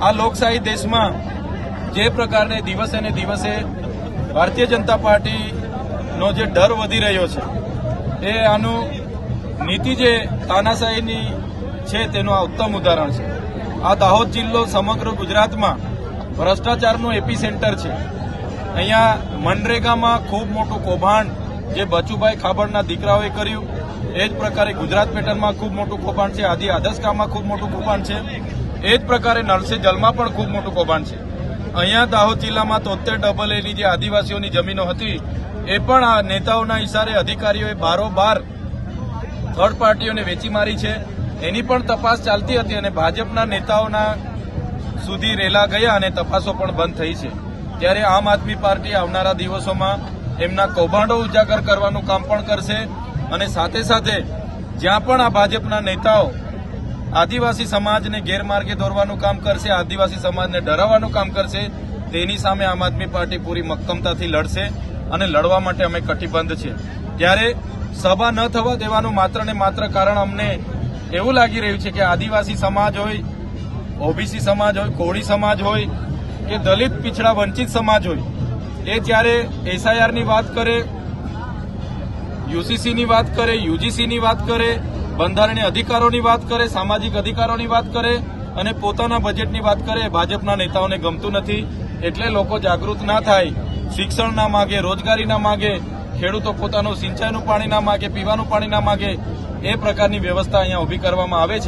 આ લોકશાહી દેશમાં જે પ્રકારને દિવસે ને દિવસે ભારતીય જનતા પાર્ટીનો જે ડર વધી રહ્યો છે એ આનું નીતિ જે તાનાશાહીની છે તેનું આ ઉત્તમ ઉદાહરણ છે। આ દાહોદ જિલ્લો સમગ્ર ગુજરાતમાં ભ્રષ્ટાચારનું એપી સેન્ટર છે। અહીંયા મનરેગામાં ખૂબ મોટું કૌભાંડ જે બચુભાઈ ખાબડના દીકરાઓએ કર્યું, એ જ પ્રકારે ગુજરાત પેટર્નમાં ખૂબ મોટું કૌભાંડ છે, આદિ આદર્શકામાં ખૂબ મોટું કૌભાંડ છે, એ જ પ્રકારે નળ સે જલમાં પણ ખૂબ મોટું કૌભાંડ છે। અહીંયા દાહોદ જિલ્લામાં 73 AA ની જે આદિવાસીઓની જમીનો હતી એ પણ આ નેતાઓના ઇશારે અધિકારીઓએ બારોબાર થર્ડ પાર્ટીઓને વેચી મારી છે। એની પણ તપાસ ચાલતી હતી અને ભાજપના નેતાઓના સુધી રેલા ગયા અને તપાસો પણ બંધ થઈ છે। ત્યારે આમ આદમી પાર્ટી આવનારા દિવસોમાં એમના કૌભાંડો ઉજાગર કરવાનું કામ પણ કરશે અને સાથે સાથે જ્યાં પણ આ ભાજપના નેતાઓ આદિવાસી સમાજને ગેરમાર્ગે દોરવાનું કામ કરશે, આદિવાસી સમાજને ડરાવવાનું કામ કરશે, તેની સામે આમ આદમી પાર્ટી પૂરી મક્કમતાથી લડશે અને લડવા માટે અમે કટિબદ્ધ છે। ત્યારે સભા ન થવા દેવાનું માત્ર ને માત્ર કારણ અમને એવું લાગી રહ્યું છે કે આદિવાસી સમાજ હોય, ઓબીસી સમાજ હોય, કોળી સમાજ હોય કે દલિત પીછડા વંચિત સમાજ હોય, એ જ્યારે એસઆઈઆરની વાત કરે, યુસીસીની વાત કરે, યુજીસીની વાત કરે, બંધારણીય અધિકારોની વાત કરે, સામાજિક અધિકારોની વાત કરે અને પોતાના બજેટની વાત કરે, ભાજપના નેતાઓને ગમતું નથી। એટલે લોકો જાગૃત ના થાય, શિક્ષણ ના માગે, રોજગારી ના માગે, ખેડૂતો પોતાનું સિંચાઈનું પાણી ના માગે, પીવાનું પાણી ના માગે, એ પ્રકારની વ્યવસ્થા અહીંયા ઉભી કરવામાં આવે છે।